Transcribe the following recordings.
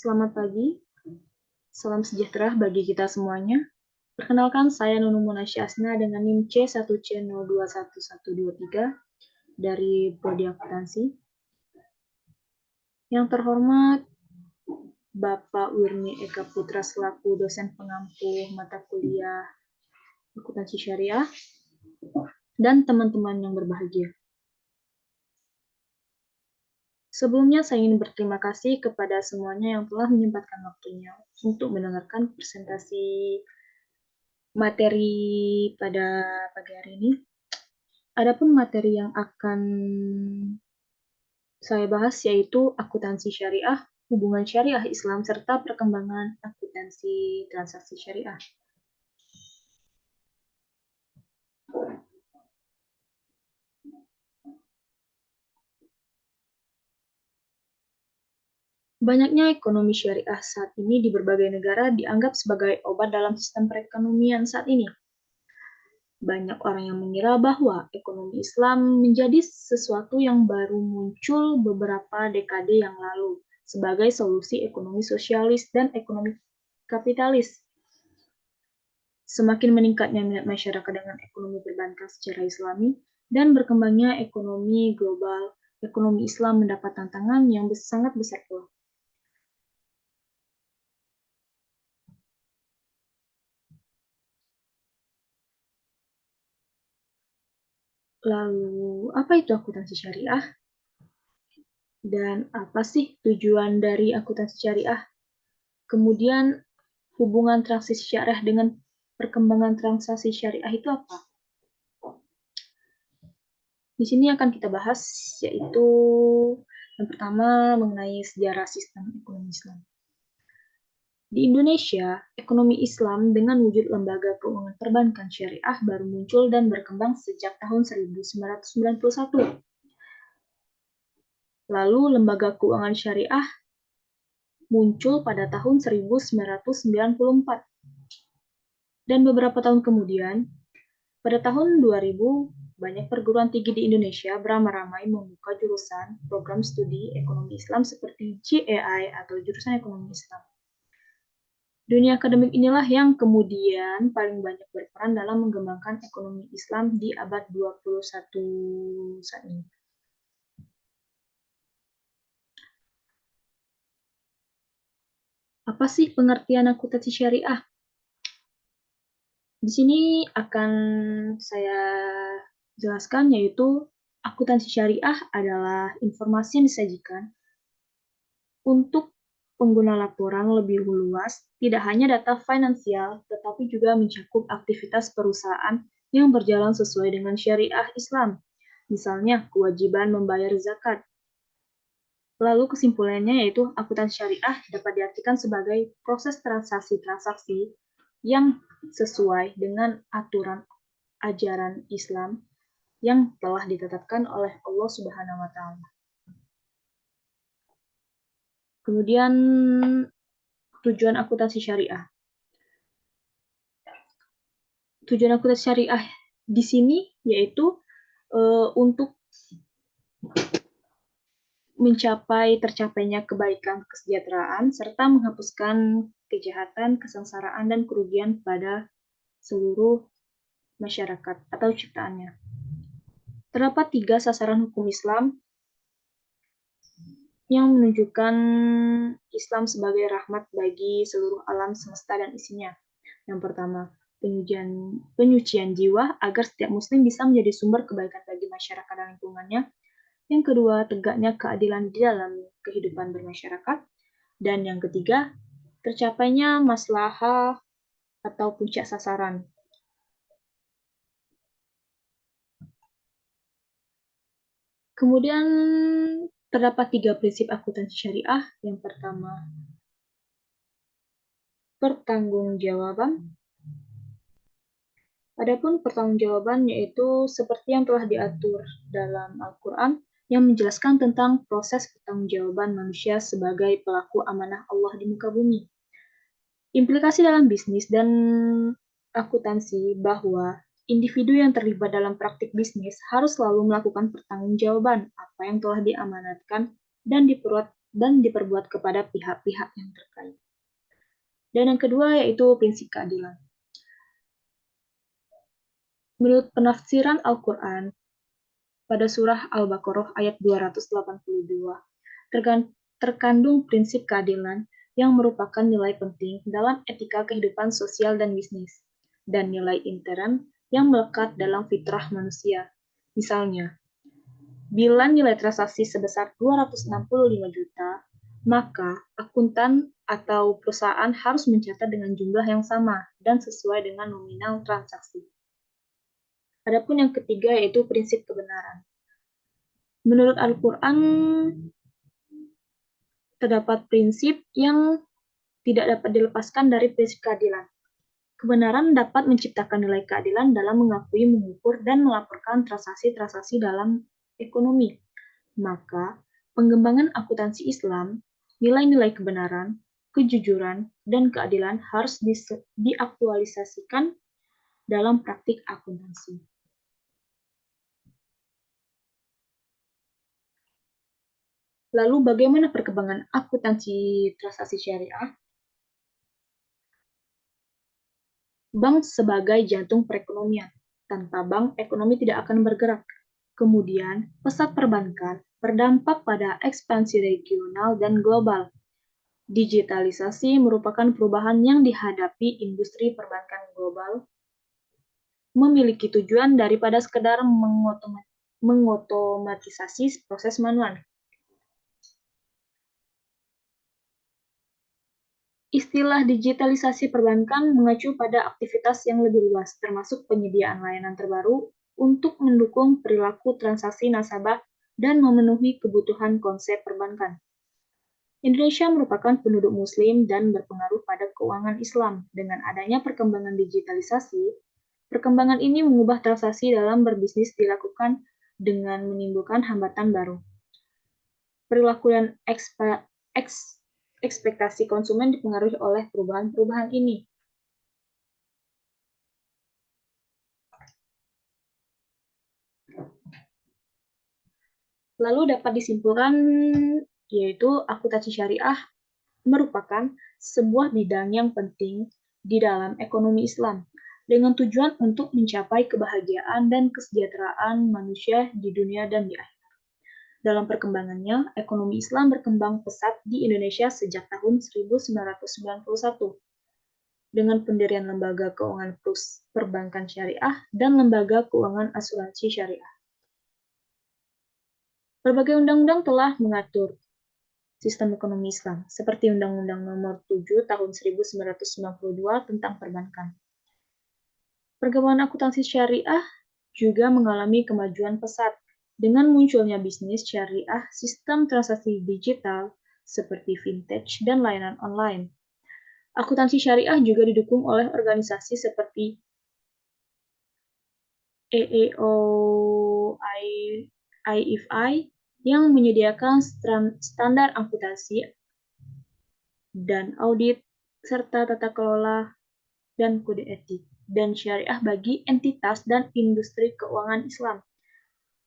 Selamat pagi, salam sejahtera bagi kita semuanya. Perkenalkan, saya Nunung Munasya Asna dengan NIM C1C021123 dari Prodi Akuntansi. Yang terhormat, Bapak Wirni Eka Putra selaku dosen pengampu mata kuliah Akuntansi Syariah, dan teman-teman yang berbahagia. Sebelumnya, saya ingin berterima kasih kepada semuanya yang telah menyempatkan waktunya untuk mendengarkan presentasi materi pada pagi hari ini. Adapun materi yang akan saya bahas yaitu akuntansi syariah, hubungan syariah Islam, serta perkembangan akuntansi transaksi syariah. Banyaknya ekonomi syariah saat ini di berbagai negara dianggap sebagai obat dalam sistem perekonomian saat ini. Banyak orang yang mengira bahwa ekonomi Islam menjadi sesuatu yang baru muncul beberapa dekade yang lalu sebagai solusi ekonomi sosialis dan ekonomi kapitalis. Semakin meningkatnya minat masyarakat dengan ekonomi perbankan secara Islami dan berkembangnya ekonomi global, ekonomi Islam mendapat tantangan yang sangat besar pula. Lalu, apa itu akuntansi syariah? Dan apa sih tujuan dari akuntansi syariah? Kemudian, hubungan transaksi syariah dengan perkembangan transaksi syariah itu apa? Di sini akan kita bahas, yaitu yang pertama mengenai sejarah sistem ekonomi Islam. Di Indonesia, ekonomi Islam dengan wujud lembaga keuangan perbankan syariah baru muncul dan berkembang sejak tahun 1991. Lalu, lembaga keuangan syariah muncul pada tahun 1994. Dan beberapa tahun kemudian, pada tahun 2000, banyak perguruan tinggi di Indonesia beramai-ramai membuka jurusan program studi ekonomi Islam seperti JEI atau jurusan ekonomi Islam. Dunia akademik inilah yang kemudian paling banyak berperan dalam mengembangkan ekonomi Islam di abad 21 saat ini. Apa sih pengertian akuntansi syariah? Di sini akan saya jelaskan, yaitu akuntansi syariah adalah informasi yang disajikan untuk pengguna laporan lebih luas, tidak hanya data finansial, tetapi juga mencakup aktivitas perusahaan yang berjalan sesuai dengan syariah Islam. Misalnya, kewajiban membayar zakat. Lalu kesimpulannya yaitu akuntansi syariah dapat diartikan sebagai proses transaksi-transaksi yang sesuai dengan aturan ajaran Islam yang telah ditetapkan oleh Allah Subhanahu wa taala. Kemudian tujuan akuntansi syariah. Tujuan akuntansi syariah di sini yaitu untuk mencapai tercapainya kebaikan kesejahteraan serta menghapuskan kejahatan, kesengsaraan, dan kerugian pada seluruh masyarakat atau ciptaannya. Terdapat 3 sasaran hukum Islam yang menunjukkan Islam sebagai rahmat bagi seluruh alam semesta dan isinya. Yang pertama, penyucian jiwa agar setiap muslim bisa menjadi sumber kebaikan bagi masyarakat dan lingkungannya. Yang kedua, tegaknya keadilan di dalam kehidupan bermasyarakat. Dan yang ketiga, tercapainya maslahah atau puncak sasaran. Kemudian terdapat 3 prinsip akuntansi syariah. Yang pertama, pertanggungjawaban. Adapun pertanggungjawaban yaitu seperti yang telah diatur dalam Al-Quran yang menjelaskan tentang proses pertanggungjawaban manusia sebagai pelaku amanah Allah di muka bumi. Implikasi dalam bisnis dan akuntansi bahwa individu yang terlibat dalam praktik bisnis harus selalu melakukan pertanggungjawaban apa yang telah diamanatkan dan dan diperbuat kepada pihak-pihak yang terkait. Dan yang kedua yaitu prinsip keadilan. Menurut penafsiran Al-Quran, pada surah Al-Baqarah ayat 282, terkandung prinsip keadilan yang merupakan nilai penting dalam etika kehidupan sosial dan bisnis, dan nilai intern yang melekat dalam fitrah manusia. Misalnya, bila nilai transaksi sebesar 265 juta, maka akuntan atau perusahaan harus mencatat dengan jumlah yang sama dan sesuai dengan nominal transaksi. Adapun yang ketiga yaitu prinsip kebenaran. Menurut Al-Quran, terdapat prinsip yang tidak dapat dilepaskan dari prinsip keadilan. Kebenaran dapat menciptakan nilai keadilan dalam mengakui, mengukur, dan melaporkan transaksi-transaksi dalam ekonomi. Maka, pengembangan akuntansi Islam, nilai-nilai kebenaran, kejujuran, dan keadilan harus diaktualisasikan dalam praktik akuntansi. Lalu bagaimana perkembangan akuntansi transaksi syariah? Bank sebagai jantung perekonomian. Tanpa bank, ekonomi tidak akan bergerak. Kemudian, pesat perbankan berdampak pada ekspansi regional dan global. Digitalisasi merupakan perubahan yang dihadapi industri perbankan global, memiliki tujuan daripada sekedar mengotomatisasi proses manual. Istilah digitalisasi perbankan mengacu pada aktivitas yang lebih luas, termasuk penyediaan layanan terbaru untuk mendukung perilaku transaksi nasabah dan memenuhi kebutuhan konsep perbankan. Indonesia merupakan penduduk Muslim dan berpengaruh pada keuangan Islam. Dengan adanya perkembangan digitalisasi, perkembangan ini mengubah transaksi dalam berbisnis dilakukan dengan menimbulkan hambatan baru. Perilaku dan ekspektasi konsumen dipengaruhi oleh perubahan-perubahan ini. Lalu dapat disimpulkan yaitu akuntansi syariah merupakan sebuah bidang yang penting di dalam ekonomi Islam dengan tujuan untuk mencapai kebahagiaan dan kesejahteraan manusia di dunia dan di akhirat. Dalam perkembangannya, ekonomi Islam berkembang pesat di Indonesia sejak tahun 1991 dengan pendirian lembaga keuangan perbankan syariah dan lembaga keuangan asuransi syariah. Berbagai undang-undang telah mengatur sistem ekonomi Islam, seperti Undang-Undang Nomor 7 Tahun 1992 tentang perbankan. Perkembangan akuntansi syariah juga mengalami kemajuan pesat dengan munculnya bisnis syariah, sistem transaksi digital seperti fintech dan layanan online. Akuntansi syariah juga didukung oleh organisasi seperti EEOIFI yang menyediakan standar akuntansi dan audit, serta tata kelola dan kode etik dan syariah bagi entitas dan industri keuangan Islam.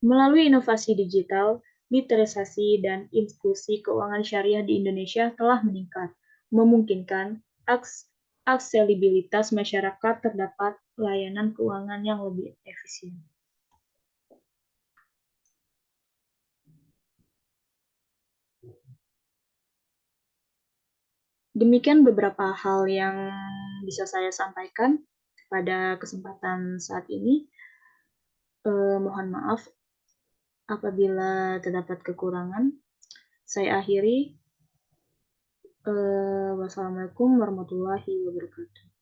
Melalui inovasi digital, literasi dan inklusi keuangan syariah di Indonesia telah meningkat, memungkinkan aksesibilitas masyarakat terdapat layanan keuangan yang lebih efisien. Demikian beberapa hal yang bisa saya sampaikan pada kesempatan saat ini. Mohon maaf apabila terdapat kekurangan. Saya akhiri. Wassalamualaikum warahmatullahi wabarakatuh.